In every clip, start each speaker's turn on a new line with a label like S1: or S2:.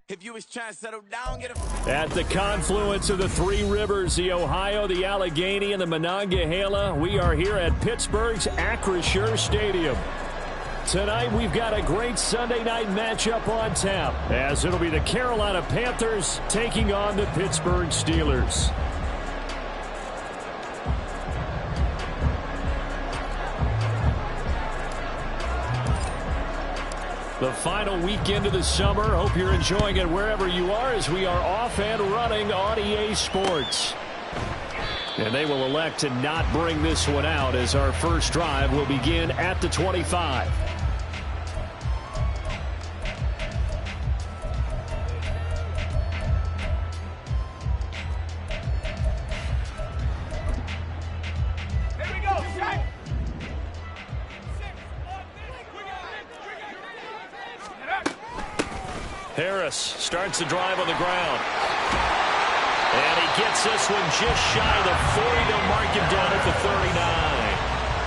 S1: If you was trying to settle down, get a...
S2: At the confluence of the three rivers, the Ohio, the Allegheny, and the Monongahela, we are here at Pittsburgh's Acrisure Stadium. Tonight, we've got a great Sunday night matchup on tap, as it'll be the Carolina Panthers taking on the Pittsburgh Steelers. The final weekend of the summer. Hope you're enjoying it wherever you are as we are off and running on EA Sports. And they will elect to not bring this one out as our first drive will begin at the 25. Harris starts the drive on the ground. And he gets this one just shy of the 40. They'll mark him down at the 39.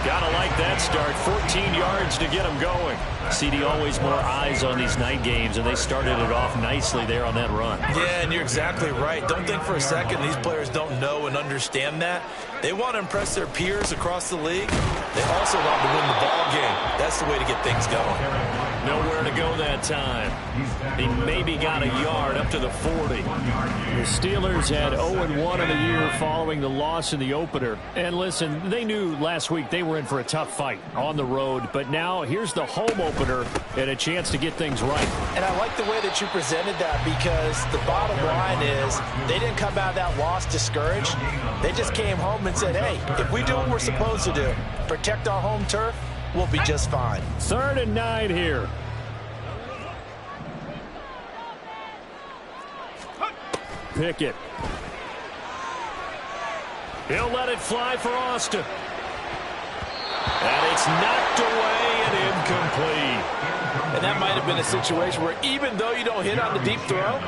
S2: Gotta like that start. 14 yards to get him going. CD, always more eyes on these night games, and they started it off nicely there on that run.
S3: Yeah, and you're exactly right. Don't think for a second these players don't know and understand that. They want to impress their peers across the league. They also want to win the ball game. That's the way to get things going.
S2: Nowhere to go that time. He maybe got a yard up to the 40. The Steelers had 0-1 in the year following the loss in the opener. And listen, they knew last week they were in for a tough fight on the road. But now here's the home opener and a chance to get things right.
S3: And I like the way that you presented that, because the bottom line is they didn't come out of that loss discouraged. They just came home and said, hey, if we do what we're supposed to do, protect our home turf, we'll be just fine.
S2: 3rd and 9 here. Pickett. He'll let it fly for Austin. And it's knocked away and incomplete.
S3: And that might have been a situation where even though you don't hit on the deep throw,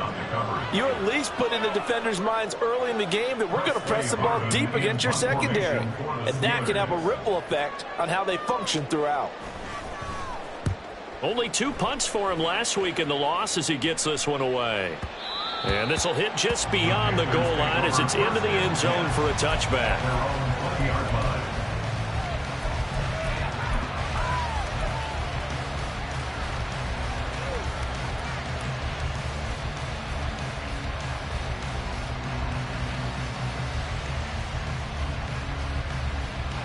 S3: you at least put in the defenders' minds early in the game that we're going to press the ball deep against your secondary. And that can have a ripple effect on how they function throughout.
S2: Only 2 punts for him last week in the loss as he gets this one away. And this will hit just beyond the goal line as it's into the end zone for a touchback.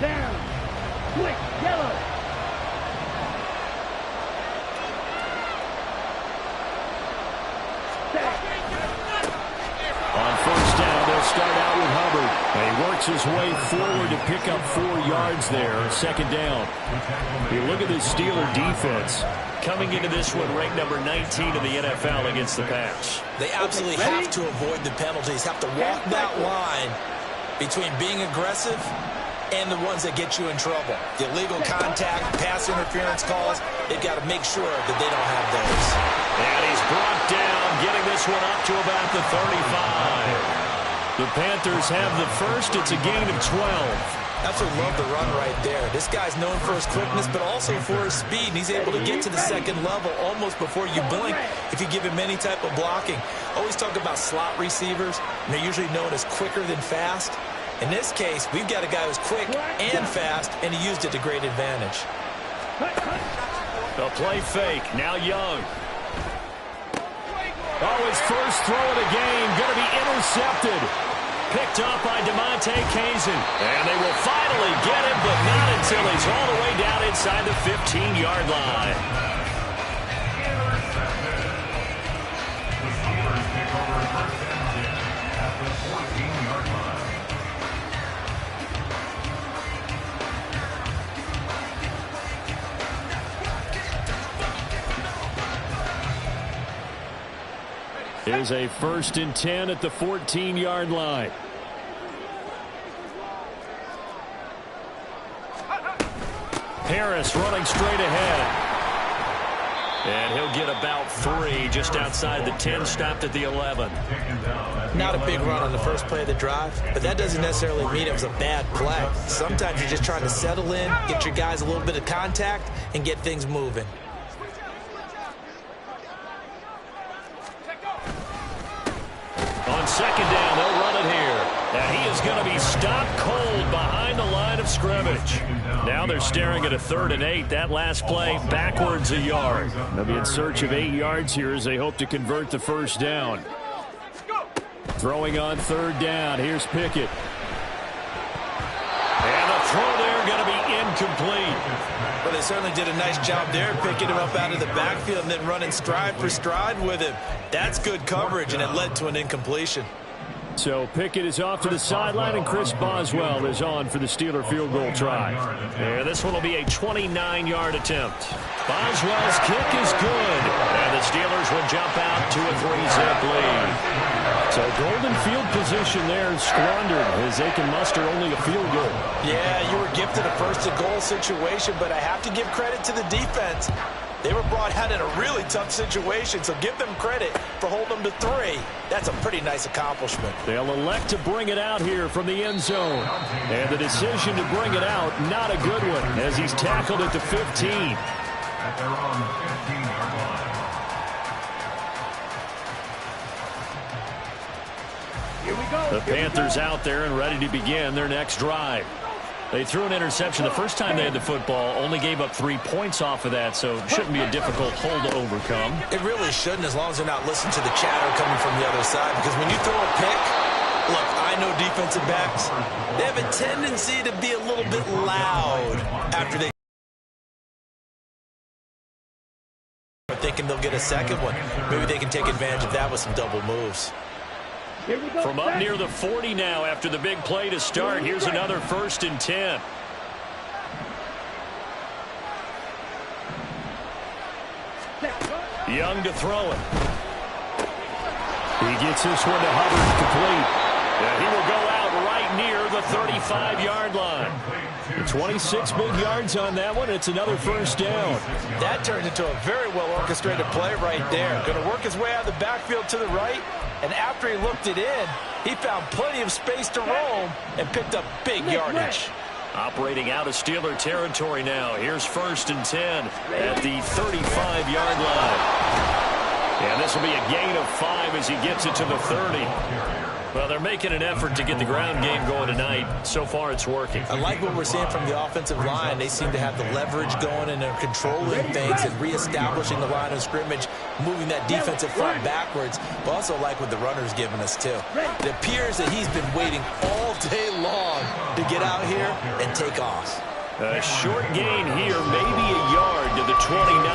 S4: Down. Quick. Yellow.
S2: On first down, they'll start out with Hubbard. And he works his way forward to pick up 4 yards there. 2nd down. You look at this Steeler defense. Coming into this one ranked number 19 in the NFL against the pass.
S3: They absolutely have to avoid the penalties, have to walk that line between being aggressive and the ones that get you in trouble. The illegal contact, pass interference calls, they've got to make sure that they don't have those.
S2: And he's brought down, getting this one up to about the 35. The Panthers have the first. It's a gain of 12.
S3: Absolutely love the run right there. This guy's known for his quickness, but also for his speed. And he's able to get to the second level almost before you blink if you give him any type of blocking. Always talk about slot receivers, and they're usually known as quicker than fast. In this case, we've got a guy who's quick and fast, and he used it to great advantage.
S2: The play fake. Now Young. Oh, his first throw of the game going to be intercepted. Picked up by DeMonte Kazin. And they will finally get him, but not until he's all the way down inside the 15-yard line. Here's a 1st and 10 at the 14-yard line. Harris running straight ahead. And he'll get about 3 just outside the 10, stopped at the 11.
S3: Not a big run on the first play of the drive, but that doesn't necessarily mean it was a bad play. Sometimes you're just trying to settle in, get your guys a little bit of contact, and get things moving.
S2: going to be stopped cold behind the line of scrimmage. Now they're staring at a 3rd and 8. That last play backwards a yard. They'll be in search of 8 yards here as they hope to convert the first down. Throwing on 3rd down. Here's Pickett. And the throw there going to be incomplete.
S3: Well, they certainly did a nice job there, picking him up out of the backfield and then running stride for stride with him. That's good coverage, and it led to an incompletion. So
S2: Pickett is off to the sideline, and Chris Boswell is on for the Steeler field goal try. And this one will be a 29-yard attempt. Boswell's kick is good, and the Steelers will jump out to a 3-zip lead. So golden field position there squandered as they can muster only a field goal.
S3: Yeah, you were gifted a first-and-goal situation, but I have to give credit to the defense. They were brought out in a really tough situation, so give them credit for holding them to 3. That's a pretty nice accomplishment.
S2: They'll elect to bring it out here from the end zone. And the decision to bring it out, not a good one, as he's tackled at the 15.
S5: At their own 15-yard line.
S4: Here we go.
S2: The Panthers out there and ready to begin their next drive. They threw an interception the first time they had the football, only gave up 3 points off of that, so it shouldn't be a difficult hole to overcome.
S3: It really shouldn't, as long as they're not listening to the chatter coming from the other side, because when you throw a pick, look, I know defensive backs, they have a tendency to be a little bit loud after they are thinking they'll get a second one. Maybe they can take advantage of that with some double moves.
S2: From up near the 40 now after the big play to start. Here's another 1st and 10. Young to throw it. He gets this one to Hubbard, complete. And he will go out right near the 35-yard line. 26 big yards on that one. It's another 1st down.
S3: That turned into a very well-orchestrated play right there. Going to work his way out of the backfield to the right. And after he looked it in, he found plenty of space to roam and picked up big yardage.
S2: Operating out of Steeler territory now. Here's 1st and 10 at the 35-yard line. And this will be a gain of 5 as he gets it to the 30. Well, they're making an effort to get the ground game going tonight. So far, it's working.
S3: I like what we're seeing from the offensive line. They seem to have the leverage going, and they're controlling things and reestablishing the line of scrimmage, moving that defensive front backwards. But also like what the runner's giving us, too. It appears that he's been waiting all day long to get out here and take off.
S2: A short gain here, maybe a yard to the 29.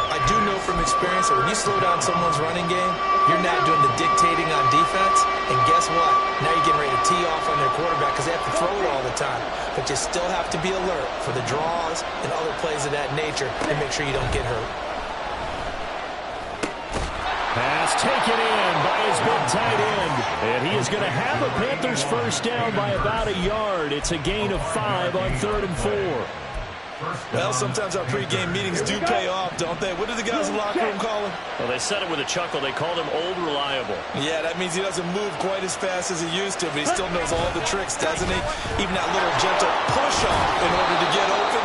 S3: I do know from experience that when you slow down someone's running game, you're not doing the dictating on defense. And guess what? Now you're getting ready to tee off on their quarterback because they have to throw it all the time. But you still have to be alert for the draws and other plays of that nature and make sure you don't get hurt.
S2: Pass taken in by his big tight end. And he is going to have a Panthers 1st down by about a yard. It's a gain of 5 on 3rd and 4.
S3: Well, sometimes our pregame meetings do pay off, don't they? What do the guys in the locker room call him?
S2: Well, they said it with a chuckle. They called him Old Reliable.
S3: Yeah, that means he doesn't move quite as fast as he used to, but he still knows all the tricks, doesn't he? Even that little gentle push-off in order to get open,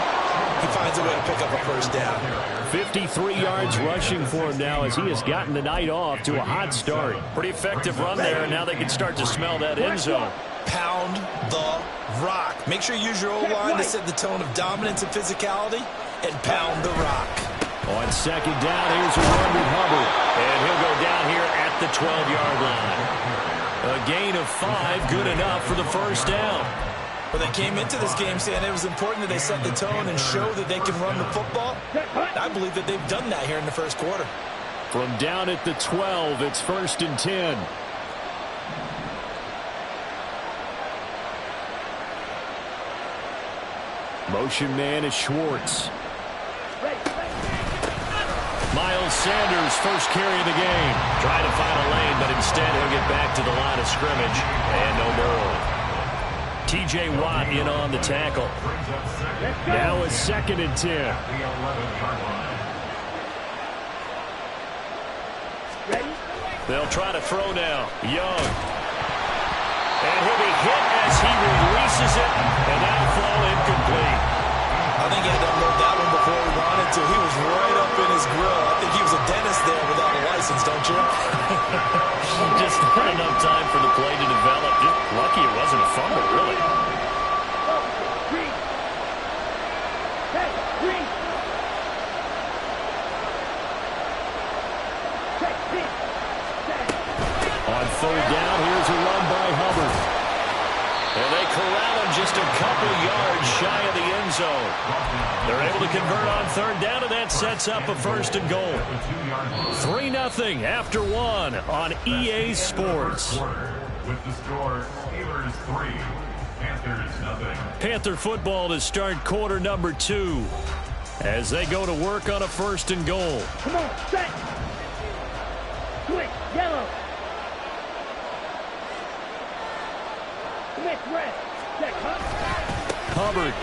S3: he finds a way to pick up a 1st down.
S2: 53 yards rushing for him now as he has gotten the night off to a hot start. Pretty effective run there, and now they can start to smell that end zone.
S3: Pound the rock. Make sure you use your O-line to set the tone of dominance and physicality, and pound the rock.
S2: On 2nd down, here's a run with Hubbard. And he'll go down here at the 12-yard line. A gain of 5, good enough for the 1st down.
S3: Well, they came into this game saying it was important that they set the tone and show that they can run the football. I believe that they've done that here in the 1st quarter.
S2: From down at the 12, it's 1st and 10. Motion man is Schwartz. Miles Sanders, first carry of the game. Trying to find a lane, but instead he'll get back to the line of scrimmage. And no more. T.J. Watt in on the tackle. Now it's 2nd and 10. They'll try to throw now. Young. And he'll be hit as he releases it. And that'll fall incomplete.
S3: I think he had to unload that one before he wanted to. He was right up in his grill. I think he was a dentist there without a license, don't you?
S2: Just not enough time for the play to develop. Just lucky it wasn't a fumble, really. On third down, here's a run by Hubbard. And they corral him just a couple yards shy of the end zone. They're able to convert on third down, and that sets up a first and goal. 3-0 after one on EA Sports.
S5: With the score, Steelers 3, Panthers 0.
S2: Panther football to start quarter number 2 as they go to work on a first and goal.
S4: Come on, set. Quick, yellow. Commit red. Check,
S2: Hubbard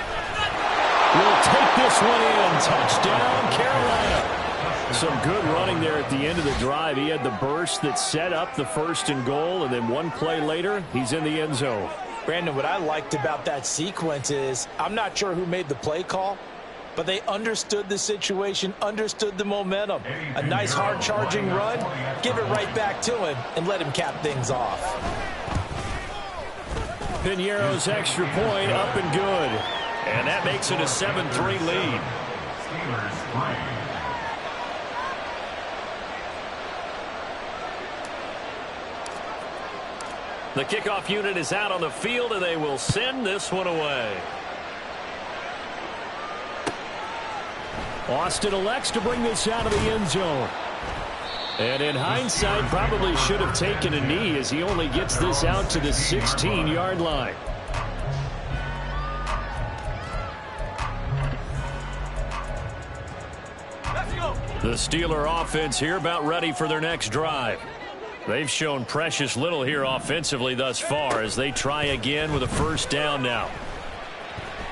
S2: will take this one in. Touchdown, Carolina. Some good running there at the end of the drive. He had the burst that set up the first and goal, and then one play later, he's in the end zone.
S3: Brandon, what I liked about that sequence is I'm not sure who made the play call, but they understood the situation, understood the momentum. A nice hard-charging run, give it right back to him, and let him cap things off.
S2: Piñeiro's extra point up and good. And that makes it a 7-3 lead.
S5: Steelers 3.
S2: The kickoff unit is out on the field, and they will send this one away. Austin elects to bring this out of the end zone. And in hindsight, probably should have taken a knee as he only gets this out to the 16-yard line. The Steeler offense here about ready for their next drive. They've shown precious little here offensively thus far as they try again with a first down now.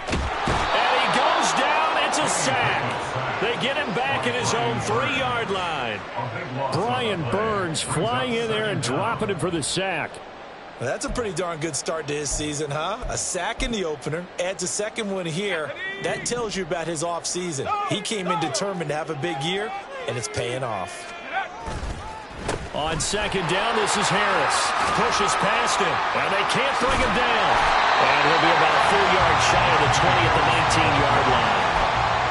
S2: And he goes down. It's a sack. They get him back at his own 3-yard line. Brian Burns flying in there and dropping him for the sack.
S3: Well, that's a pretty darn good start to his season, huh? A sack in the opener, adds a second one here. That tells you about his offseason. He came in determined to have a big year, and it's paying off.
S2: On second down, this is Harris. Pushes past him, and they can't bring him down. And he'll be about a full yard shy of the 20 at the 19-yard line.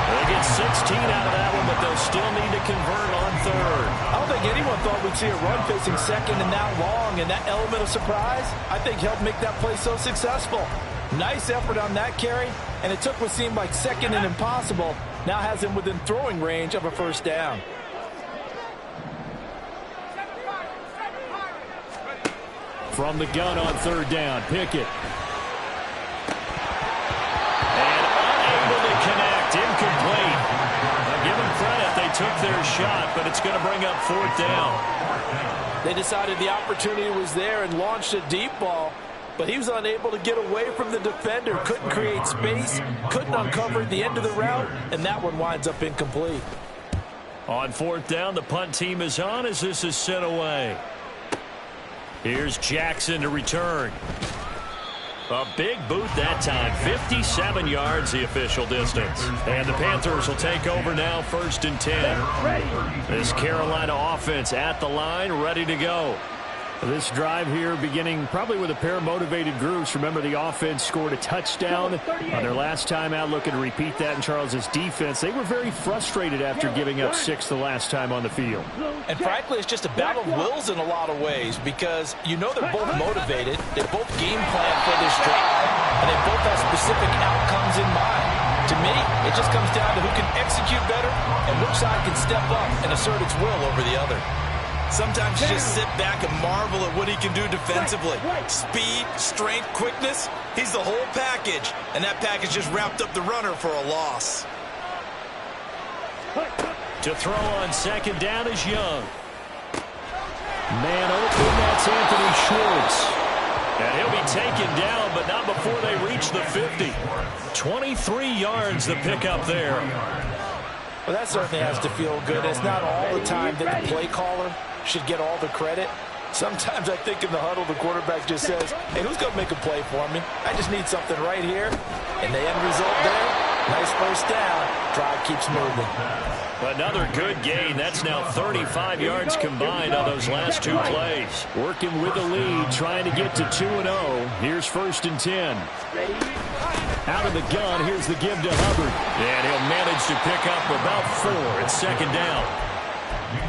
S2: They get 16 out of that one, but they'll still need to convert on third.
S3: I don't think anyone thought we'd see a run facing second and that long, and that element of surprise, I think, helped make that play so successful. Nice effort on that carry, and it took what seemed like second and impossible, now has him within throwing range of a first down.
S2: From the gun on third down, Pickett. And unable to connect, incomplete. Now, give them credit, they took their shot, but it's going to bring up fourth down.
S3: They decided the opportunity was there and launched a deep ball, but he was unable to get away from the defender, couldn't create space, couldn't uncover the end of the route, and that one winds up incomplete.
S2: On fourth down, the punt team is on as this is sent away. Here's Jackson to return. A big boot that time. 57 yards the official distance. And the Panthers will take over now, 1st and 10. This Carolina offense at the line, ready to go. This drive here beginning probably with a pair of motivated groups. Remember, the offense scored a touchdown on their last time out, looking to repeat that in Charles's defense. They were very frustrated after giving up 6 the last time on the field.
S3: And frankly, it's just a battle of wills in a lot of ways because you know they're both motivated, they both game plan for this drive, and they both have specific outcomes in mind. To me, it just comes down to who can execute better and which side can step up and assert its will over the other. Sometimes you just sit back and marvel at what he can do defensively. Speed, strength, quickness, he's the whole package. And that package just wrapped up the runner for a loss.
S2: To throw on second down is Young. Man open, that's Anthony Schwartz. And he'll be taken down, but not before they reach the 50. 23 yards the pickup there.
S3: Well, that certainly has to feel good. It's not all the time that the play caller should get all the credit. Sometimes I think in the huddle, the quarterback just says, hey, who's going to make a play for me? I just need something right here. And the end result there, Nice first down. Drive keeps moving.
S2: Another good gain. That's now 35 yards combined on those last two plays. Working with the lead, trying to get to 2-0. Here's 1st and 10. Out of the gun, here's the give to Hubbard. And he'll manage to pick up about 4 at 2nd down.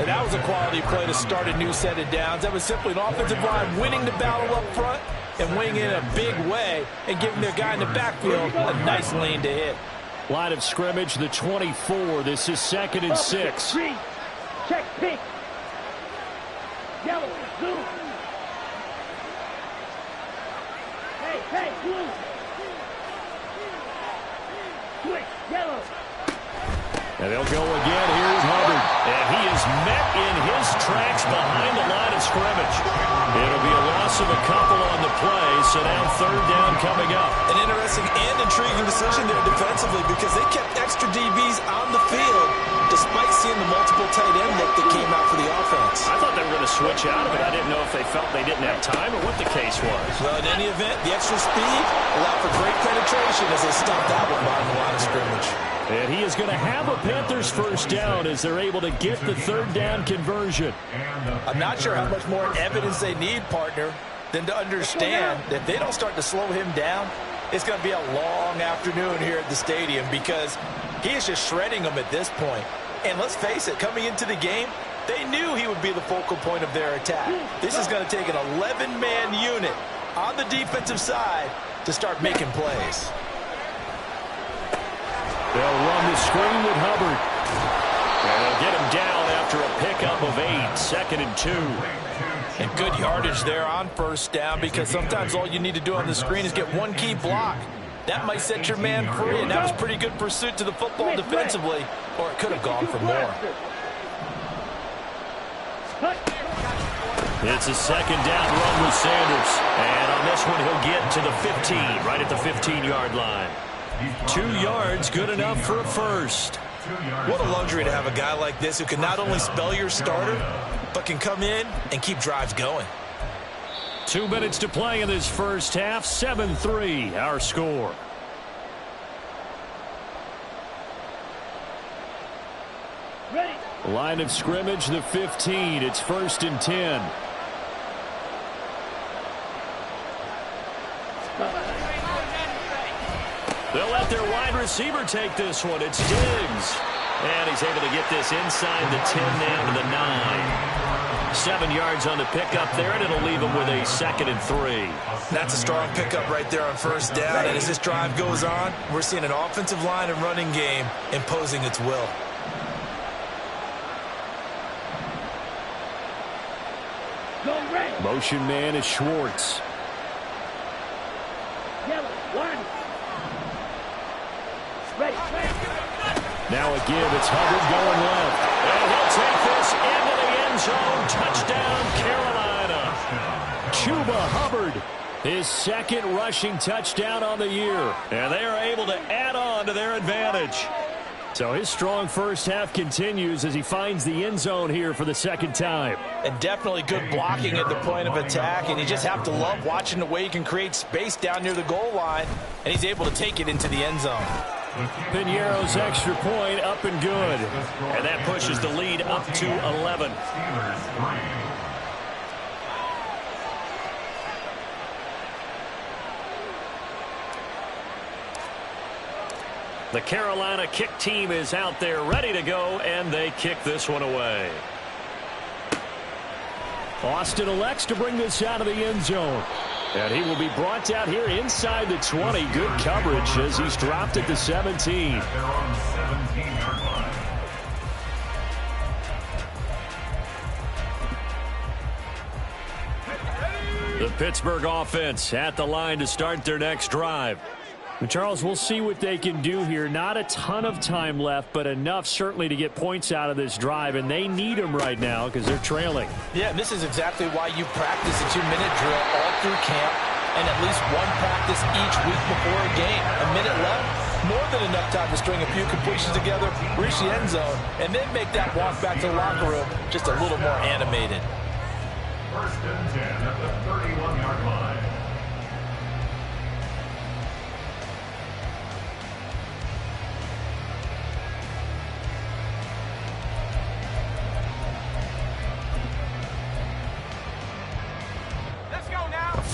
S3: And that was a quality play to start a new set of downs. That was simply an offensive line winning the battle up front and winning in a big way and giving their guy in the backfield a nice lane to hit.
S2: Line of scrimmage, the 24. This is 2nd and 6.
S4: Green. Check pink. Yellow. Blue. Hey, blue. Switch. Yellow.
S2: And they'll go again. Here's Hubbard. And he is met in his tracks behind the line of scrimmage. It'll be a loss of a couple on the play, so now 3rd down coming up.
S3: An interesting and intriguing decision there defensively because they kept extra DBs on the field despite seeing the multiple tight end look that came out for the offense.
S2: I thought they were going to switch out of it. I didn't know if they felt they didn't have time or what the case was.
S3: Well, in any event, the extra speed allowed for great penetration as they stopped that one behind the line of scrimmage.
S2: And he is going to have a Panthers 1st down as they're able to get the 3rd down conversion.
S3: I'm not sure how much more evidence they need, partner, than to understand that if they don't start to slow him down, it's going to be a long afternoon here at the stadium because he is just shredding them at this point. And let's face it, coming into the game, they knew he would be the focal point of their attack. This is going to take an 11-man unit on the defensive side to start making plays.
S2: They'll run the screen with Hubbard. And they'll get him down after a pickup of 8, 2nd and 2.
S3: And good yardage there on 1st down because sometimes all you need to do on the screen is get one key block. That might set your man free, and that was pretty good pursuit to the football defensively, or it could have gone for more.
S2: It's a 2nd down run with Sanders. And on this one, he'll get to the 15, right at the 15-yard line. 2 yards, good enough for a first.
S3: What a luxury to have a guy like this who can not only spell your starter, but can come in and keep drives going.
S2: 2 minutes to play in this first half. 7-3, our score.
S4: Ready.
S2: Line of scrimmage, the 15. It's 1st and 10. They'll let their wide receiver take this one. It's Diggs. And he's able to get this inside the 10 down to the 9. 7 yards on the pickup there, and it'll leave him with a 2nd and 3.
S3: That's a strong pickup right there on 1st down. And as this drive goes on, we're seeing an offensive line and running game imposing its will.
S4: Go red.
S2: Motion man is Schwartz.
S4: Yellow. 1. Ready.
S2: Now a give. It's Hubbard going left. And he'll take this into the end zone. Touchdown, Carolina. Chuba Hubbard, his 2nd rushing touchdown on the year. And they are able to add on to their advantage. So his strong first half continues as he finds the end zone here for the 2nd time.
S3: And definitely good blocking at the point of attack. And you just have to love watching the way he can create space down near the goal line. And he's able to take it into the end zone.
S2: Piñeiro's extra point up and good. And that pushes the lead up to 11. The Carolina kick team is out there ready to go, and they kick this one away. Austin elects to bring this out of the end zone. And he will be brought out here inside the 20. Good coverage as he's dropped at the 17.
S5: They're on the 17-yard line.
S2: The Pittsburgh offense at the line to start their next drive. And Charles, we'll see what they can do here. Not a ton of time left, but enough certainly to get points out of this drive, and they need them right now because they're trailing.
S3: Yeah, and this is exactly why you practice a 2-minute drill all through camp and at least one practice each week before a game. A minute left, more than enough time to string a few completions together, reach the end zone, and then make that walk back to the locker room just a little more animated.
S5: 1st and 10 at the 31-yard line.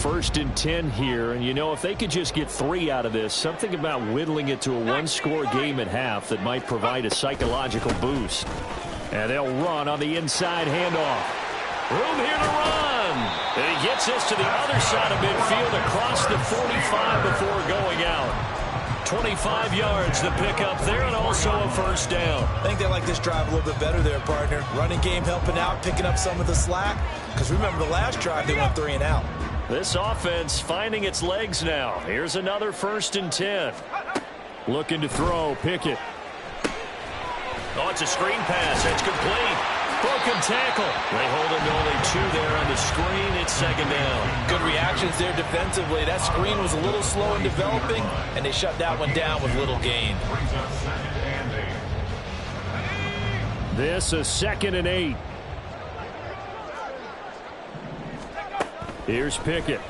S2: 1st and 10 here. And, you know, if they could just get 3 out of this, something about whittling it to a one-score game at half that might provide a psychological boost. And they'll run on the inside handoff. Room here to run. And he gets this to the other side of midfield across the 45 before going out. 25 yards to pick up there, and also a first down.
S3: I think they like this drive a little bit better there, partner. Running game helping out, picking up some of the slack. Because remember the last drive, they went 3 and out.
S2: This offense finding its legs now. Here's another 1st and 10. Looking to throw, Pickett. Oh, it's a screen pass. It's complete. Broken tackle. They hold him to only 2 there on the screen. It's 2nd down.
S3: Good reactions there defensively. That screen was a little slow in developing, and they shut that one down with little gain.
S2: This is 2nd and 8. Here's Pickett.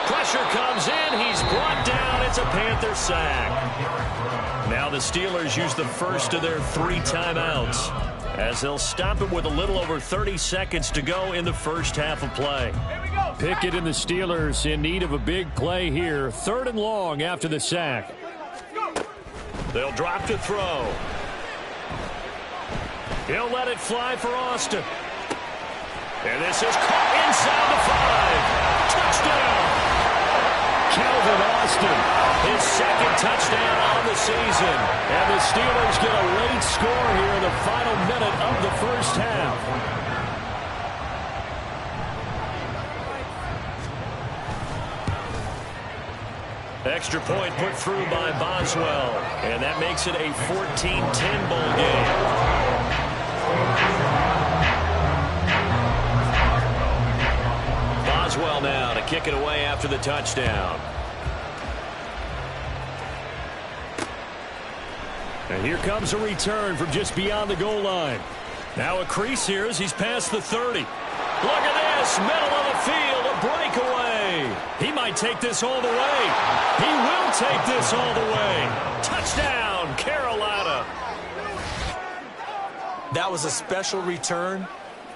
S2: Pressure comes in. He's brought down. It's a Panther sack. Now the Steelers use the first of their 3 timeouts as they'll stop it with a little over 30 seconds to go in the first half of play. Pickett and the Steelers in need of a big play here. 3rd and long after the sack. They'll drop to throw. He'll let it fly for Austin. And this is caught inside the 5. Touchdown! Calvin Austin, his 2nd touchdown on the season. And the Steelers get a late score here in the final minute of the first half. Extra point put through by Boswell. And that makes it a 14-10 bowl game. Boswell now to kick it away after the touchdown. And here comes a return from just beyond the goal line. Now a crease here as he's past the 30. Look at this, middle of the field, a breakaway. He might take this all the way. He will take this all the way. Touchdown, Carolina.
S3: That was a special return,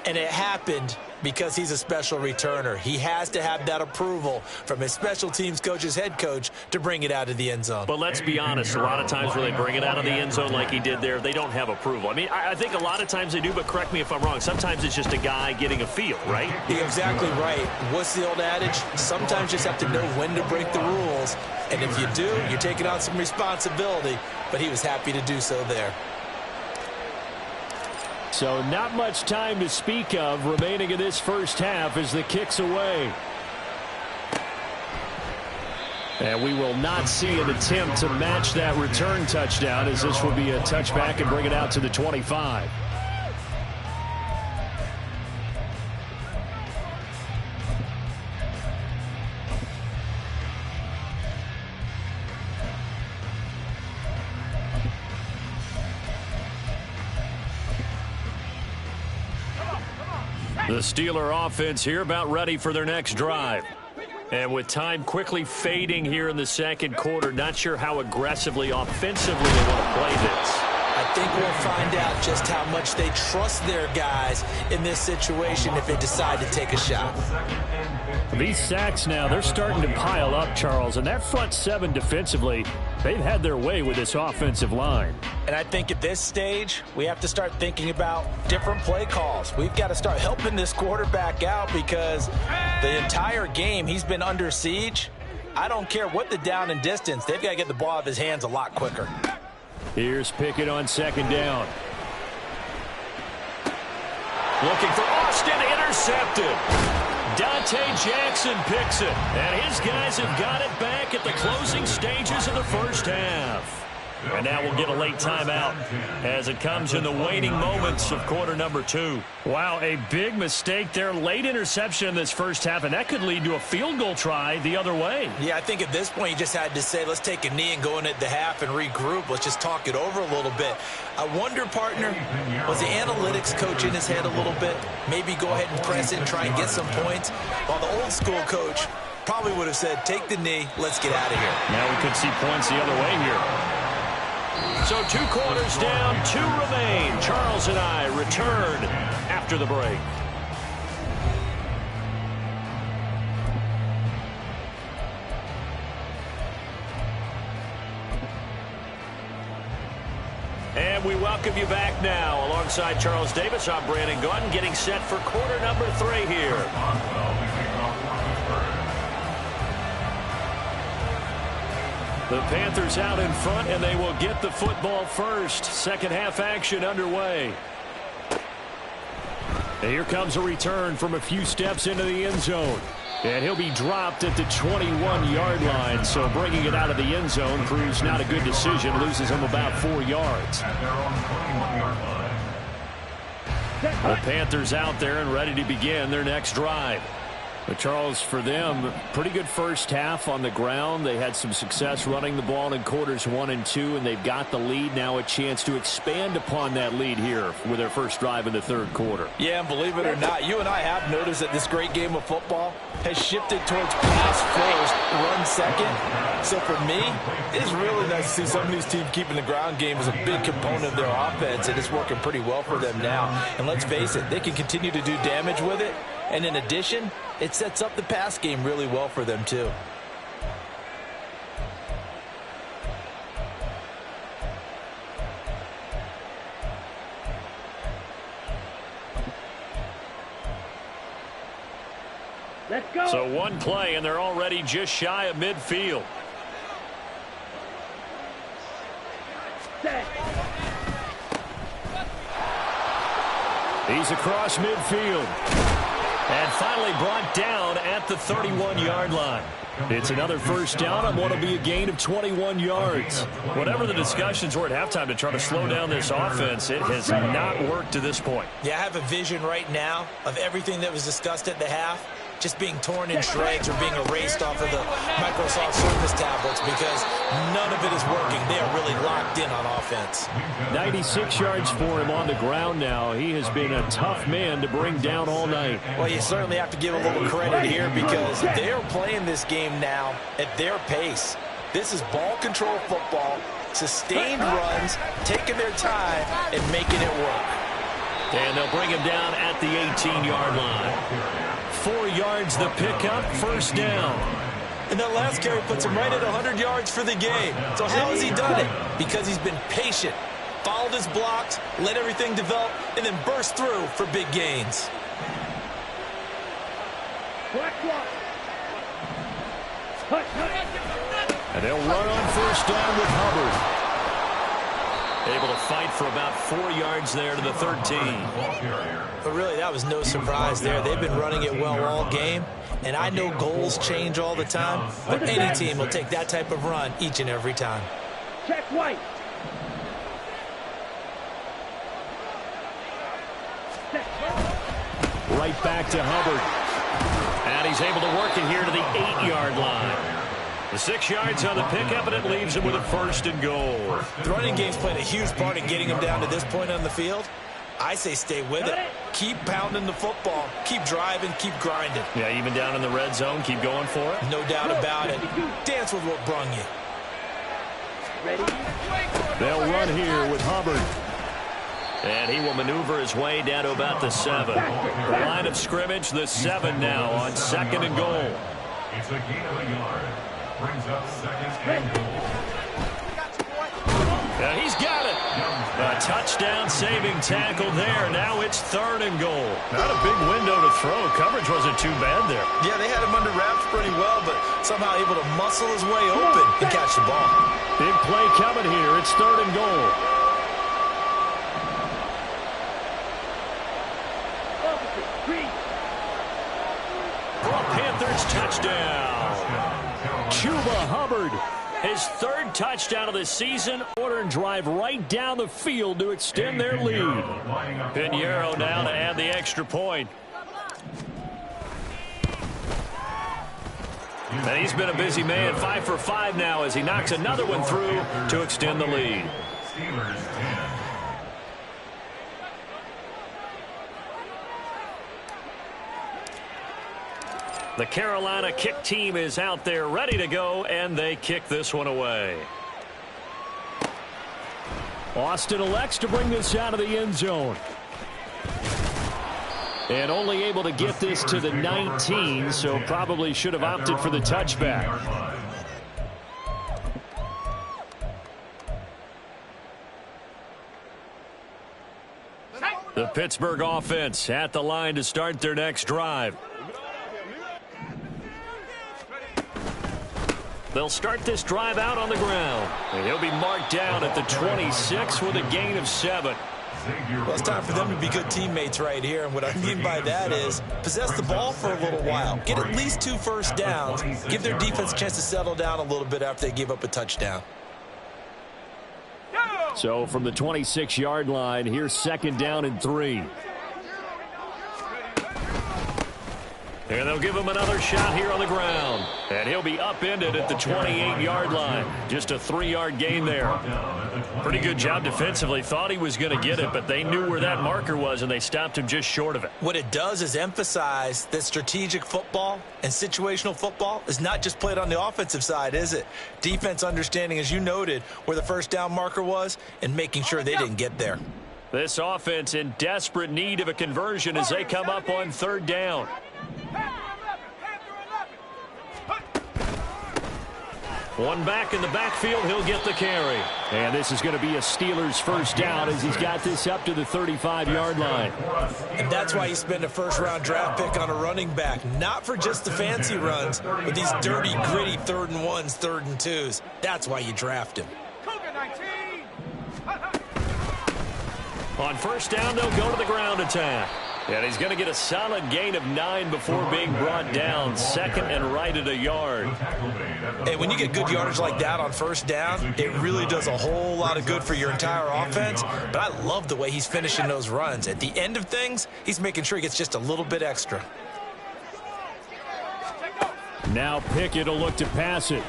S3: and it happened because he's a special returner. He has to have that approval from his special teams coach's head coach to bring it out of the end zone.
S2: But let's be honest, a lot of times when they bring it out of the end zone like he did there, they don't have approval. I mean, I think a lot of times they do, but correct me if I'm wrong. Sometimes it's just a guy getting a feel, right?
S3: You're exactly right. What's the old adage? Sometimes you just have to know when to break the rules. And if you do, you're taking on some responsibility. But he was happy to do so there.
S2: So not much time to speak of remaining in this first half as the kick's away. And we will not see an attempt to match that return touchdown, as this will be a touchback and bring it out to the 25. The Steeler offense here about ready for their next drive. And with time quickly fading here in the second quarter, not sure how aggressively, offensively they want to play this.
S3: I think we'll find out just how much they trust their guys in this situation if they decide to take a shot.
S2: These sacks now, they're starting to pile up, Charles. And that front 7 defensively, they've had their way with this offensive line.
S3: And I think at this stage, we have to start thinking about different play calls. We've got to start helping this quarterback out because the entire game he's been under siege. I don't care what the down and distance. They've got to get the ball out of his hands a lot quicker.
S2: Here's Pickett on 2nd down. Looking for Austin, intercepted. Dante Jackson picks it, and his guys have got it back at the closing stages of the first half. And now we'll get a late timeout as it comes in the waning moments of quarter number 2. Wow, a big mistake there. Late interception in this first half, and that could lead to a field goal try the other way.
S3: Yeah, I think at this point you just had to say, let's take a knee and go in at the half and regroup. Let's just talk it over a little bit. I wonder, partner, was the analytics coach in his head a little bit? Maybe go ahead and press it and try and get some points? While the old school coach probably would have said, take the knee, let's get out of here.
S2: Now we could see points the other way here. So 2 quarters down, 2 remain. Charles and I return after the break. welcome you back now. Alongside Charles Davis, I'm Brandon Gaudin, getting set for quarter number 3 here. The Panthers out in front, and they will get the football first. Second half action underway. And here comes a return from a few steps into the end zone. And he'll be dropped at the 21-yard line. So bringing it out of the end zone proves not a good decision. Loses him about 4 yards. The Panthers out there and ready to begin their next drive. But Charles, for them, pretty good first half on the ground. They had some success running the ball in quarters 1 and 2, and they've got the lead. Now a chance to expand upon that lead here with their first drive in the third quarter.
S3: Yeah, and believe it or not, you and I have noticed that this great game of football has shifted towards pass first, run second. So for me, it's really nice to see some of these teams keeping the ground game as a big component of their offense, and it's working pretty well for them now. And let's face it, they can continue to do damage with it. And in addition, it sets up the pass game really well for them, too.
S4: Let's go.
S2: So one play, and they're already just shy of midfield.
S4: Set.
S2: He's across midfield. And finally brought down at the 31-yard line. It's another first down on what will be a gain of 21 yards. Whatever the discussions were at halftime to try to slow down this offense, it has not worked to this point.
S3: Yeah, I have a vision right now of everything that was discussed at the half just being torn in shreds or being erased off of the Microsoft Surface tablets because none of it is working. They are really locked in on offense.
S2: 96 yards for him on the ground now. He has been a tough man to bring down all night.
S3: Well, you certainly have to give a little credit here because they are playing this game now at their pace. This is ball control football, sustained runs, taking their time, and making it work.
S2: And they'll bring him down at the 18-yard line. 4 yards the pickup, first down.
S3: And that last carry puts him right at 100 yards for the game. So how has he done it? Because he's been patient, followed his blocks, let everything develop, and then burst through for big gains.
S2: And they'll run on first down with Hubbard. Able to fight for about 4 yards there to the 13.
S3: But really, that was no surprise there. They've been running it well all game. And I know goals change all the time, but any team will take that type of run each and every time.
S4: Check White.
S2: Right back to Hubbard. And he's able to work it here to the 8-yard line. The 6 yards on the pickup, and it leaves him with a first and goal.
S3: The running game's played a huge part in getting him down to this point on the field. I say stay with it. Keep pounding the football. Keep driving. Keep grinding.
S2: Yeah, even down in the red zone, keep going for it.
S3: No doubt about it. Dance with what brung you.
S2: They'll run here with Hubbard. And he will maneuver his way down to about the 7. The line of scrimmage, the 7 now on second and goal.
S5: It's a gain of a yard. Brings up second and goal.
S2: He's got it. A touchdown saving tackle there. Now it's third and goal. Not a big window to throw. Coverage wasn't too bad there.
S3: Yeah, they had him under wraps pretty well, but somehow able to muscle his way open and catch the ball.
S2: Big play coming here. It's third and goal. Panthers touchdown. Chuba Hubbard, his third touchdown of the season. Order and drive right down the field to extend their lead. Pinheiro now to add the extra point. And he's been a busy man, 5 for 5 now as he knocks another one through to extend the lead.
S5: Steelers 10.
S2: The Carolina kick team is out there ready to go, and they kick this one away. Austin elects to bring this out of the end zone. And only able to get this to the 19, so probably should have opted for the touchback. Pittsburgh offense at the line to start their next drive. They'll start this drive out on the ground. And he'll be marked down at the 26 with a gain of 7.
S3: Well, it's time for them to be good teammates right here. And what I mean by that is possess the ball for a little while. Get at least 2 first downs. Give their defense a chance to settle down a little bit after they give up a touchdown.
S2: So from the 26-yard line, here's 2nd down and 3. And they'll give him another shot here on the ground. And he'll be upended at the 28-yard line. Just a 3-yard gain there. Pretty good job defensively. Thought he was going to get it, but they knew where that marker was, and they stopped him just short of it.
S3: What it does is emphasize that strategic football and situational football is not just played on the offensive side, is it? Defense understanding, as you noted, where the first down marker was and making sure they didn't get there.
S2: This offense in desperate need of a conversion as they come up on 3rd down. One back in the backfield, he'll get the carry. And this is going to be a Steelers first down as he's got this up to the 35-yard line.
S3: And that's why you spend a first-round draft pick on a running back. Not for just the fancy runs, but these dirty, gritty 3rd and 1s, 3rd and 2s. That's why you draft him.
S2: On first down, they'll go to the ground attack. And he's going to get a solid gain of 9 before being brought down. 2nd and right at a yard.
S3: Hey, when you get good yardage like that on first down, it really does a whole lot of good for your entire offense. But I love the way he's finishing those runs. At the end of things, he's making sure he gets just a little bit extra.
S2: Now Pickett will look to pass it.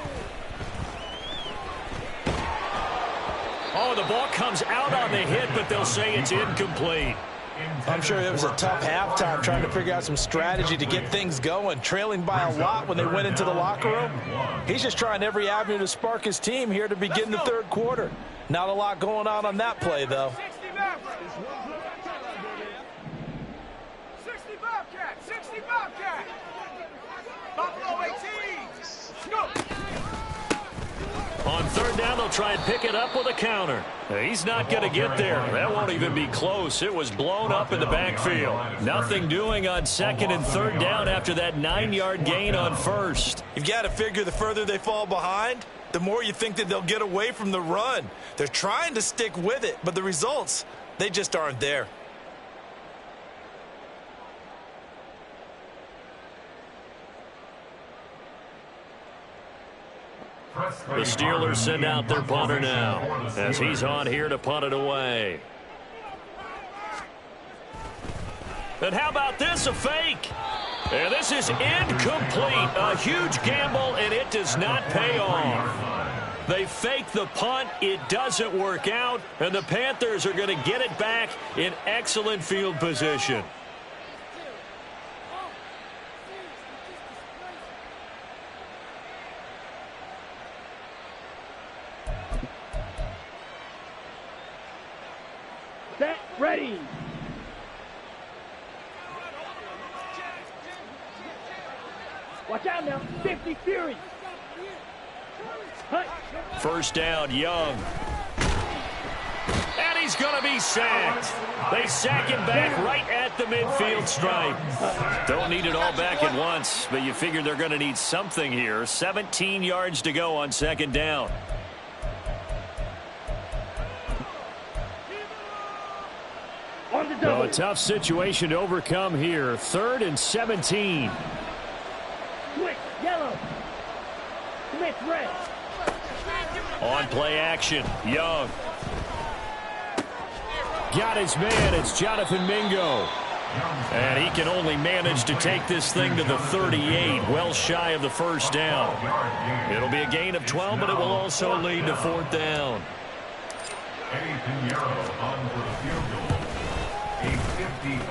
S2: Oh, the ball comes out on the hit, but they'll say it's incomplete.
S3: I'm sure it was a tough halftime trying to figure out some strategy to get things going, trailing by a lot when they went into the locker room. He's just trying every avenue to spark his team here to begin the 3rd quarter. Not a lot going on that play, though.
S1: 60 Bobcat! 60 Bobcat! Buffalo 18! Go!
S2: On 3rd down, they'll try and pick it up with a counter. He's not going to get there. That won't even be close. It was blown up in the backfield. Nothing doing on 2nd and 3rd down after that 9-yard gain on 1st.
S3: You've got to figure the further they fall behind, the more you think that they'll get away from the run. They're trying to stick with it, but the results, they just aren't there.
S2: The Steelers send out their punter now as he's on here to punt it away. And how about this, a fake? And this is incomplete. A huge gamble, and it does not pay off. They fake the punt. It doesn't work out, and the Panthers are going to get it back in excellent field position.
S4: Set, ready. Watch out now. 50 Fury. Hut.
S2: First down, Young. And he's going to be sacked. They sack him back right at the midfield stripe. Don't need it all back at once, but you figure they're going to need something here. 17 yards to go on 2nd down. So a tough situation to overcome here. 3rd and 17.
S4: Switch, yellow. Switch, red.
S2: On play action, Young. Got his man, it's Jonathan Mingo. And he can only manage to take this thing to the 38, well shy of the first down. It'll be a gain of 12, but it will also lead to 4th down.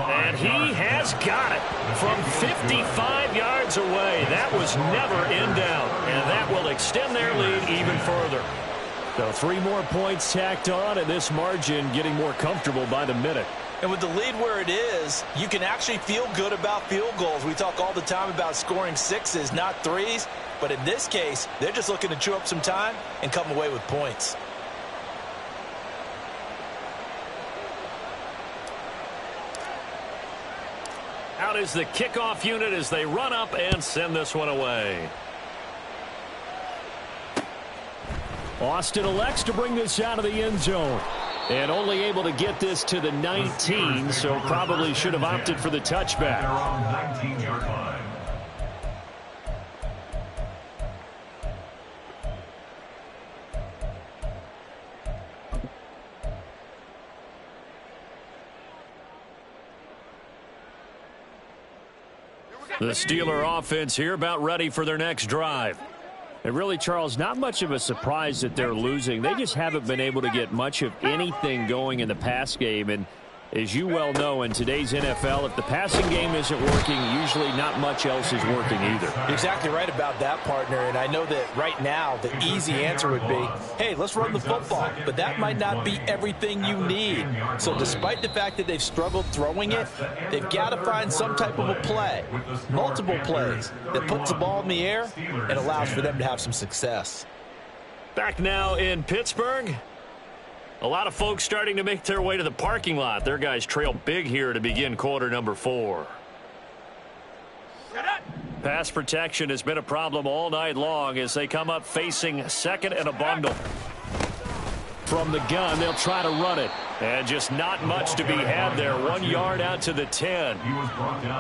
S2: And he has got it from 55 yards away. That was never in doubt, and that will extend their lead even further. So 3 more points tacked on, and this margin getting more comfortable by the minute.
S3: And with the lead where it is, you can actually feel good about field goals. We talk all the time about scoring 6s, not 3s. But in this case, they're just looking to chew up some time and come away with points.
S2: Out is the kickoff unit as they run up and send this one away. Austin elects to bring this out of the end zone. And only able to get this to the 19, so probably should have opted for the touchback.
S5: They're on 19-yard line.
S2: The Steeler offense here about ready for their next drive. And really, Charles, not much of a surprise that they're losing. They just haven't been able to get much of anything going in the pass game. And as you well know, in today's NFL, if the passing game isn't working, usually not much else is working either.
S3: You're exactly right about that, partner. And I know that right now the easy answer would be, hey, let's run the football. But that might not be everything you need. So despite the fact that they've struggled throwing it, they've got to find some type of a play, multiple plays, that puts the ball in the air and allows for them to have some success.
S2: Back now in Pittsburgh. A lot of folks starting to make their way to the parking lot. Their guys trail big here to begin quarter number 4. Pass protection has been a problem all night long as they come up facing second and a bundle. From the gun, they'll try to run it. And just not much to be had there. 1 yard out to the 10.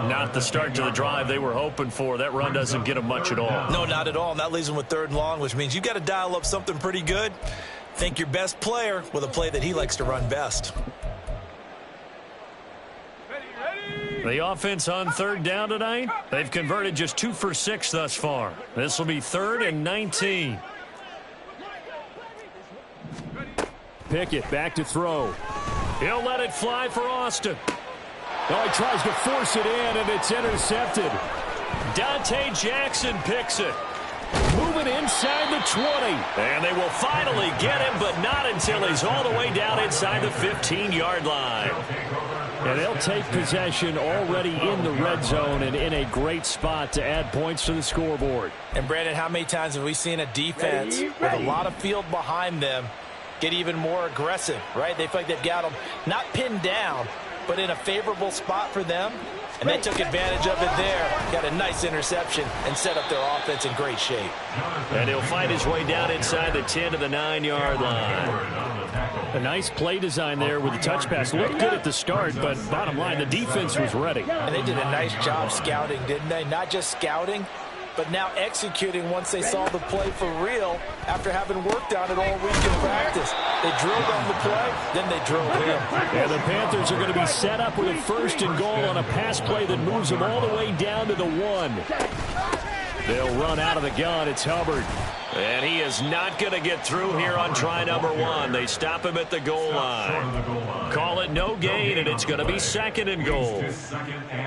S2: Not the start to the drive they were hoping for. That run doesn't get them much at all.
S3: No, not at all. And that leaves them with 3rd and long, which means you got to dial up something pretty good. Think your best player with a play that he likes to run best.
S2: The offense on 3rd down tonight. They've converted just 2 for 6 thus far. This will be 3rd and 19. Pickett back to throw. He'll let it fly for Austin. Oh, he tries to force it in, and it's intercepted. Dante Jackson picks it. Moving inside the 20. And they will finally get him, but not until he's all the way down inside the 15-yard line. And they'll take possession already in the red zone and in a great spot to add points to the scoreboard.
S3: And, Brandon, how many times have we seen a defense with a lot of field behind them get even more aggressive, right? They feel like they've got them not pinned down, but in a favorable spot for them. And they took advantage of it there. Got a nice interception and set up their offense in great shape.
S2: And he'll find his way down inside the 10 to the 9-yard line. A nice play design there with the touch pass. Looked good at the start, but bottom line, the defense was ready.
S3: And they did a nice job scouting, didn't they? Not just scouting, but now executing once they saw the play for real after having worked on it all week in practice. They drilled on the play, then they drilled him.
S2: And the Panthers are going to be set up with a 1st and goal on a pass play that moves them all the way down to the 1. They'll run out of the gun. It's Hubbard. And he is not going to get through here on try number 1. They stop him at the goal line. Call it no gain, and it's going to be 2nd and goal.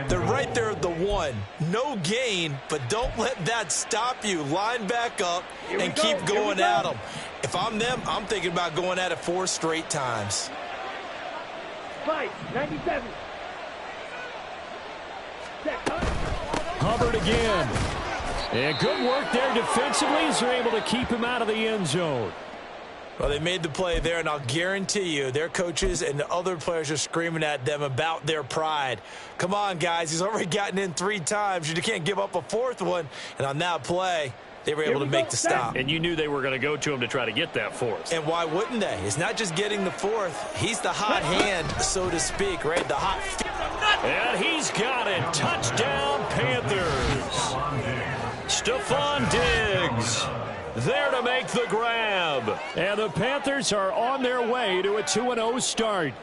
S3: They're right there at the 1. No gain, but don't let that stop you. Line back up and keep going at them. If I'm them, I'm thinking about going at it 4 straight times.
S4: Fight, 97.
S2: Hubbard again. And good work there defensively as they're able to keep him out of the end zone.
S3: Well, they made the play there, and I'll guarantee you their coaches and the other players are screaming at them about their pride. Come on, guys. He's already gotten in 3 times. You can't give up a 4th one. And on that play, they were able to make the stop.
S2: And you knew they were going to go to him to try to get that 4th.
S3: And why wouldn't they? It's not just getting the 4th. He's the hot hand, so to speak, right? The hot.
S2: And he's got it. Touchdown, Panthers. Stephon Diggs there to make the grab. And the Panthers are on their way to a 2-0 start.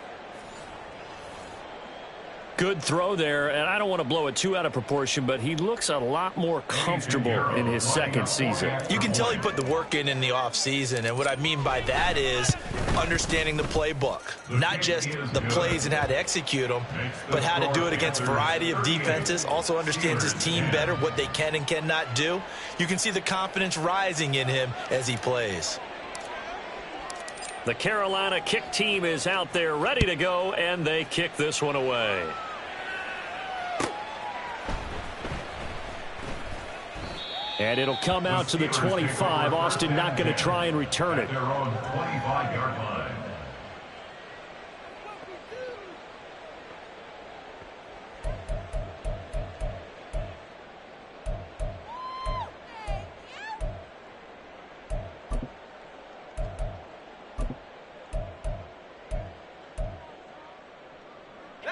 S2: Good throw there, and I don't want to blow it too out of proportion, but he looks a lot more comfortable in his 2nd season.
S3: You can tell he put the work in the offseason, and what I mean by that is understanding the playbook. Not just the plays and how to execute them, but how to do it against a variety of defenses. Also understands his team better, what they can and cannot do. You can see the confidence rising in him as he plays.
S2: The Carolina kick team is out there ready to go, and they kick this one away. And it'll come out to the 25. Austin not going to try and return it.
S5: They're on the 25-yard line.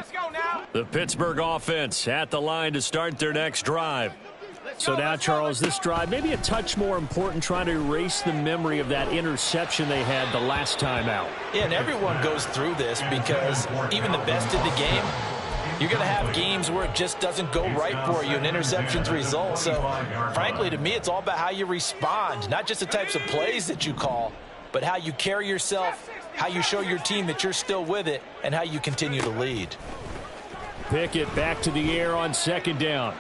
S1: Let's go now.
S2: The Pittsburgh offense at the line to start their next drive.
S6: So now, Charles, this drive maybe a touch more important, trying to erase the memory of that interception they had the last time out.
S3: Yeah, and everyone goes through this because even the best in the game, you're going to have games where it just doesn't go right for you and interceptions result. So, frankly, to me, it's all about how you respond, not just the types of plays that you call, but how you carry yourself, how you show your team that you're still with it, and how you continue to lead.
S6: Pickett back to the air on second down.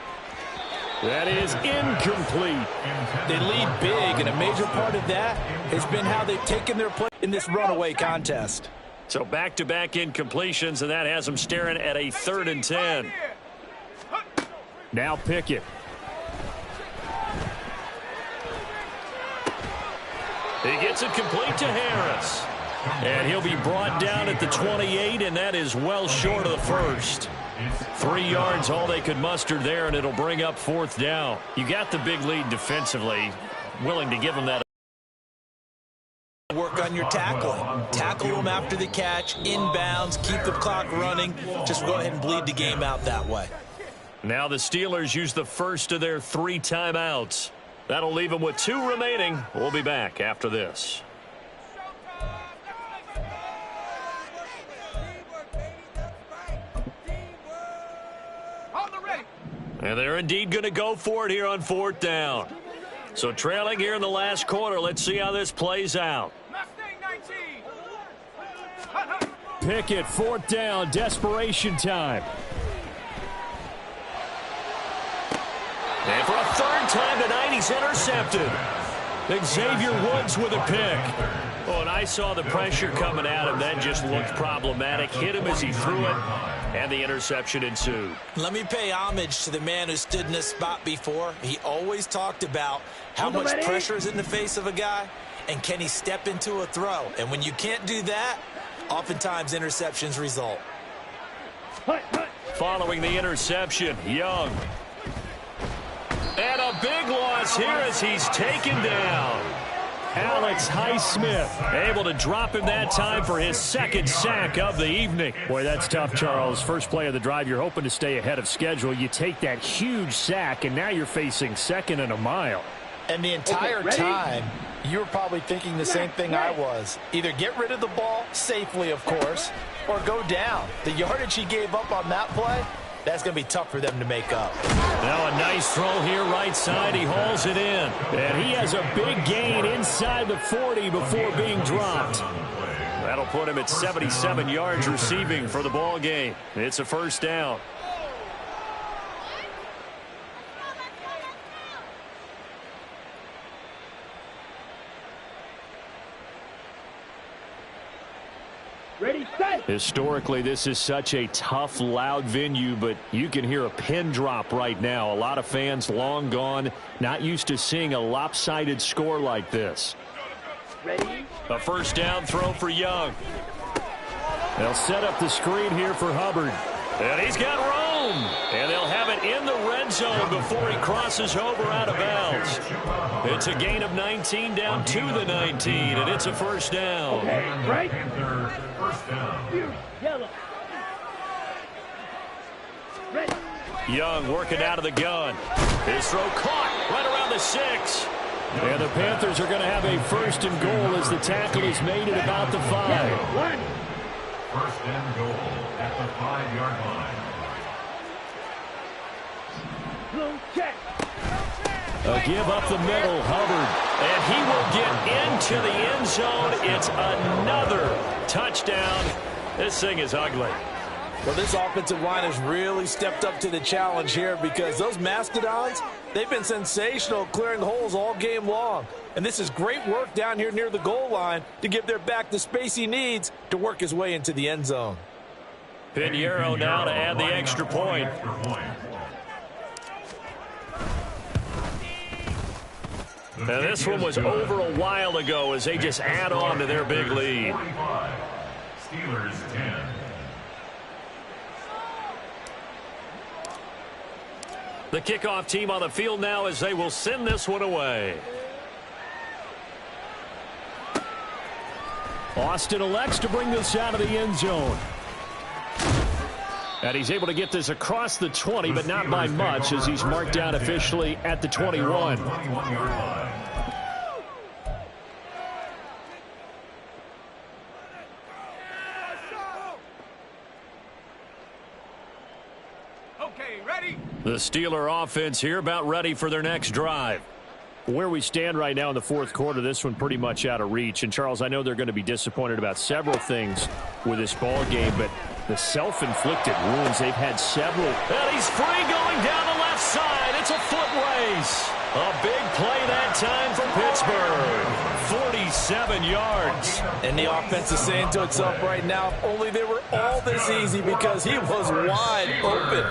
S6: That is incomplete.
S3: They lead big, and a major part of that has been how they've taken their play in this runaway contest.
S2: So back-to-back incompletions, and that has them staring at a 3rd and 10.
S6: Now Pickett.
S2: He gets it complete to Harris. And he'll be brought down at the 28, and that is well short of the first. 3 yards, all they could muster there, and it'll bring up 4th down. You got the big lead defensively, willing to give them that.
S3: Work on your tackling. Tackle them after the catch, inbounds, keep the clock running. Just go ahead and bleed the game out that way.
S2: Now the Steelers use the first of their 3 timeouts. That'll leave them with 2 remaining. We'll be back after this. And they're indeed going to go for it here on 4th down. So trailing here in the last quarter. Let's see how this plays out.
S6: Pickett, 4th down, desperation time.
S2: And for a 3rd time tonight, he's intercepted. Xavier Woods with a pick. Oh, and I saw the pressure coming at him. That just looked problematic. Hit him as he threw it, and the interception ensued.
S3: Let me pay homage to the man who stood in this spot before. He always talked about how much pressure is in the face of a guy, and can he step into a throw. And when you can't do that, oftentimes interceptions result.
S2: Following the interception, Young. And a big loss here as he's taken down.
S6: Alex Highsmith
S2: able to drop him that time for his 2nd sack of the evening.
S6: Boy, that's tough, Charles. First play of the drive, you're hoping to stay ahead of schedule. You take that huge sack, and now you're facing 2nd and a mile.
S3: And the entire time, you were probably thinking the same thing I was. Either get rid of the ball, safely, of course, or go down. The yardage he gave up on that play, that's going to be tough for them to make up.
S2: Now a nice throw here right side. He hauls it in.
S6: And he has a big gain inside the 40 before being dropped.
S2: That'll put him at 77 yards receiving for the ball game. It's a 1st down.
S4: Ready, set.
S6: Historically, this is such a tough, loud venue, but you can hear a pin drop right now. A lot of fans long gone, not used to seeing a lopsided score like this.
S4: Ready.
S2: A 1st down throw for Young.
S6: They'll set up the screen here for Hubbard.
S2: And he's got room. And they'll have it in the red zone before he crosses over out of bounds. It's a gain of 19 down to the 19, and it's a 1st down.
S4: Okay, right. Yellow. Ready.
S2: Young working out of the gun. His throw caught right around the 6.
S6: And the Panthers are going to have a 1st and goal as the tackle is made at about the 5.
S4: One.
S5: 1st and goal at the 5-yard line.
S4: Blue check.
S6: A give up the middle, Hubbard.
S2: And he will get into the end zone. It's another touchdown. This thing is ugly.
S3: Well, this offensive line has really stepped up to the challenge here because those Mastodons, they've been sensational clearing holes all game long. And this is great work down here near the goal line to give their back the space he needs to work his way into the end zone.
S2: Pinheiro now to add the extra point. Now this one was over a while ago as they just add on to their big lead.
S5: Steelers 10.
S2: The kickoff team on the field now as they will send this one away.
S6: Austin elects to bring this out of the end zone. And he's able to get this across the 20, but not by much, as he's marked down officially at the 21.
S1: Okay, ready?
S6: The Steeler offense here about ready for their next drive. Where we stand right now in the fourth quarter, this one pretty much out of reach. And, Charles, I know they're going to be disappointed about several things with this ball game, but the self-inflicted wounds, they've had several. And he's free going down the left side. It's a foot race. A big play that time for Pittsburgh. 47 yards.
S3: And the offense is saying to itself right now, if only they were all this easy, because he was wide open.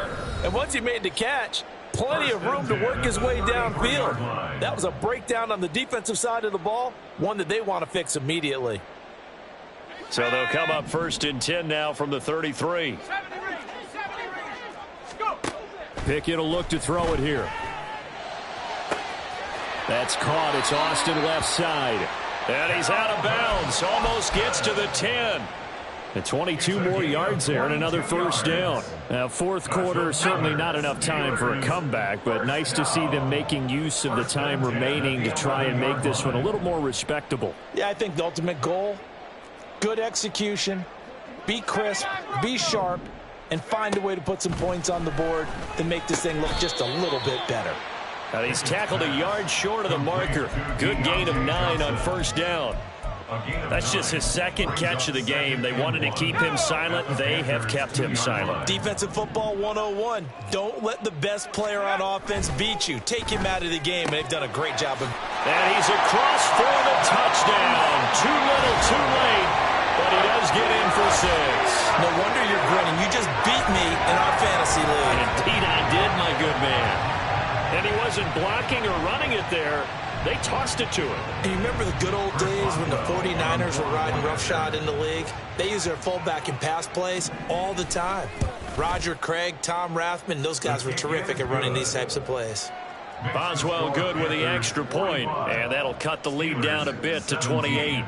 S3: And once he made the catch, plenty of room to work his way downfield. That was a breakdown on the defensive side of the ball, one that they want to fix immediately.
S6: So they'll come up 1st and 10 now from the 33. Pickett will look to throw it here. That's caught. It's Austin left side. And he's out of bounds. Almost gets to the 10. And 22 more yards there and another first down. Now, fourth quarter, certainly not enough time for a comeback, but nice to see them making use of the time remaining to try and make this one a little more respectable.
S3: Yeah, I think the ultimate goal, good execution, be crisp, be sharp, and find a way to put some points on the board to make this thing look just a little bit better.
S6: Now, he's tackled a yard short of the marker. Good gain of 9 on first down. That's just his second catch of the game. They wanted to keep him silent. They have kept him silent.
S3: Defensive football 101. Don't let the best player on offense beat you. Take him out of the game. They've done a great job.
S6: And he's across for the touchdown. Too little, too late, but he does get in for 6.
S3: No wonder you're grinning. You just beat me in our fantasy league.
S6: Indeed I did, my good man. And he wasn't blocking or running it there. They tossed it to him.
S3: And you remember the good old days when the 49ers were riding roughshod in the league? They use their fullback in pass plays all the time. Roger Craig, Tom Rathman, those guys were terrific at running these types of plays.
S2: Boswell good with the extra point, and that'll cut the lead down a bit to 28.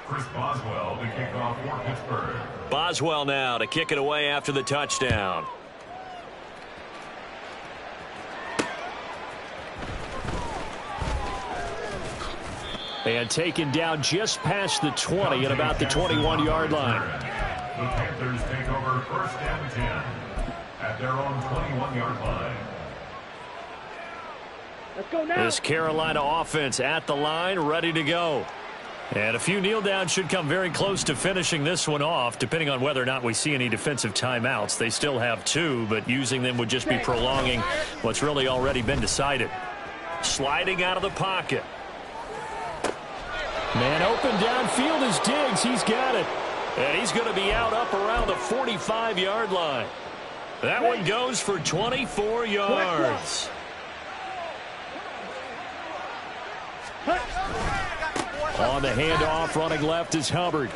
S5: Chris Boswell to kick off for Pittsburgh.
S2: Boswell now to kick it away after the touchdown.
S6: And taken down just past the 20 at about the 21-yard line.
S5: The Panthers take over 1st and 10 at their own 21-yard line.
S4: Let's go now.
S6: This Carolina offense at the line, ready to go. And a few kneel downs should come very close to finishing this one off, depending on whether or not we see any defensive timeouts. They still have 2, but using them would just be prolonging what's really already been decided. Sliding out of the pocket. Man open downfield is Diggs. He's got it. And he's going to be out up around the 45-yard line. That one goes for 24 yards. On the handoff, running left is Hubbard.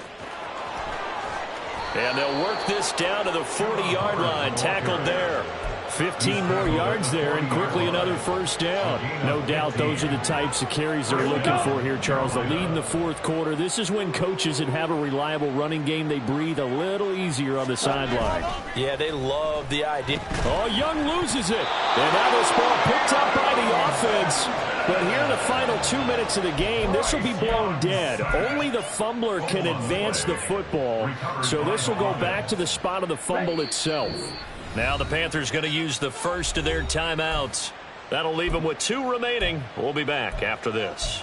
S6: And they'll work this down to the 40-yard line. Tackled there. 15 more yards there, and quickly another first down. No doubt those are the types of carries they're looking for here, Charles. The lead in the fourth quarter. This is when coaches that have a reliable running game, they breathe a little easier on the sideline.
S3: Yeah, they love the idea.
S6: Oh, Young loses it. And now this ball picked up by the offense. But here in the final 2 minutes of the game, this will be blown dead. Only the fumbler can advance the football. So this will go back to the spot of the fumble itself.
S2: Now the Panthers going to use the first of their timeouts. That'll leave them with 2 remaining. We'll be back after this.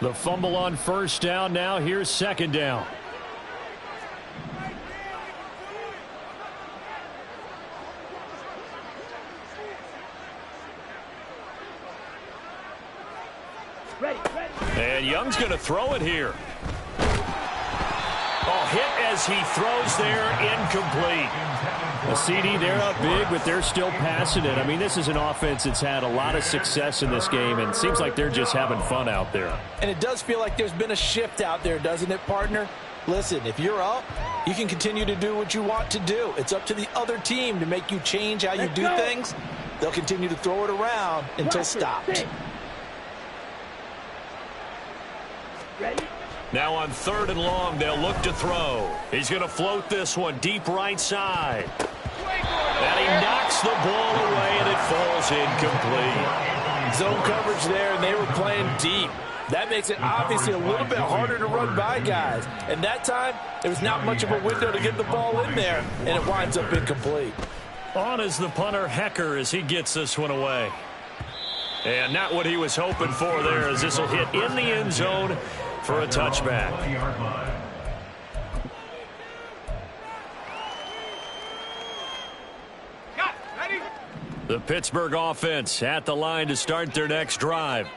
S6: The fumble on first down. Now here's second down.
S2: And Young's going to throw it here. Oh, hit as he throws there, incomplete.
S6: The CD, they're up big, but they're still passing it. I mean, this is an offense that's had a lot of success in this game, and it seems like they're just having fun out there.
S3: And it does feel like there's been a shift out there, doesn't it, partner? Listen, if you're up, you can continue to do what you want to do. It's up to the other team to make you change how you do things. They'll continue to throw it around until stopped.
S4: Ready?
S2: Now on 3rd and long, they'll look to throw. He's going to float this one deep right side. And he knocks the ball away, and it falls incomplete.
S3: Zone coverage there, and they were playing deep. That makes it obviously a little bit harder to run by guys. And that time, there was not much of a window to get the ball in there, and it winds up incomplete.
S2: On is the punter, Hecker, as he gets this one away. And not what he was hoping for there, as this will hit in the end zone for a touchback.
S5: 20-yard line.
S1: Got it. Ready?
S6: The Pittsburgh offense at the line to start their next drive.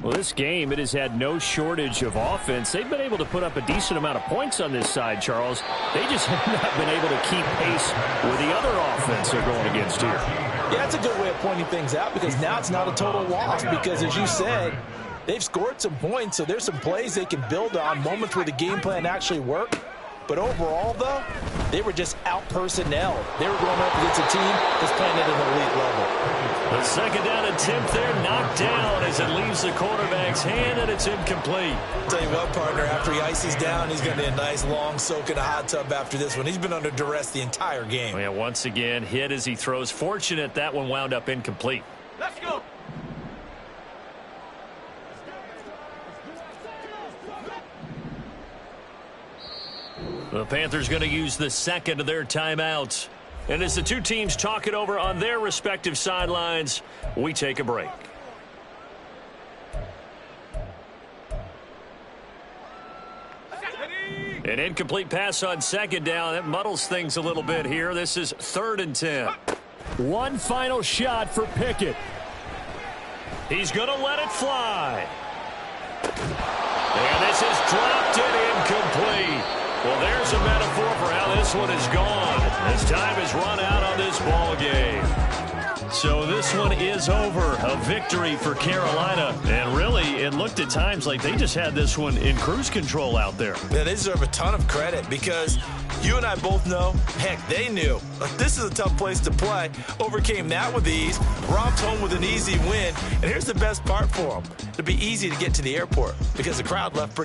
S6: Well, this game, it has had no shortage of offense. They've been able to put up a decent amount of points on this side, Charles. They just have not been able to keep pace with the other offense they're going against here.
S3: Yeah, that's a good way of pointing things out, because now it's not a total loss, because as you said, they've scored some points, so there's some plays they can build on, moments where the game plan actually worked. But overall, though, they were just out-personnel. They were going up against a team that's playing at an elite level.
S2: The 2nd down attempt there knocked down as it leaves the quarterback's hand, and it's incomplete.
S3: Tell you what, partner, after he ices down, he's going to need a nice long soak in a hot tub after this one. He's been under duress the entire game.
S2: Yeah, once again, hit as he throws. Fortunate that one wound up incomplete.
S1: Let's go.
S2: The Panthers going to use the 2nd of their timeouts. And as the two teams talk it over on their respective sidelines, we take a break.
S1: Ready?
S2: An incomplete pass on 2nd down. That muddles things a little bit here. This is 3rd and 10.
S6: One final shot for Pickett.
S2: He's going to let it fly. And this is dropped and incomplete. Well, there's a metaphor for how this one is gone as time has run out on this ball game. So this one is over. A victory for Carolina. And really, it looked at times like they just had this one in cruise control out there.
S3: Yeah, they deserve a ton of credit, because you and I both know, heck, they knew. Like, this is a tough place to play. Overcame that with ease. Romped home with an easy win. And here's the best part for them. It'll be easy to get to the airport because the crowd left pretty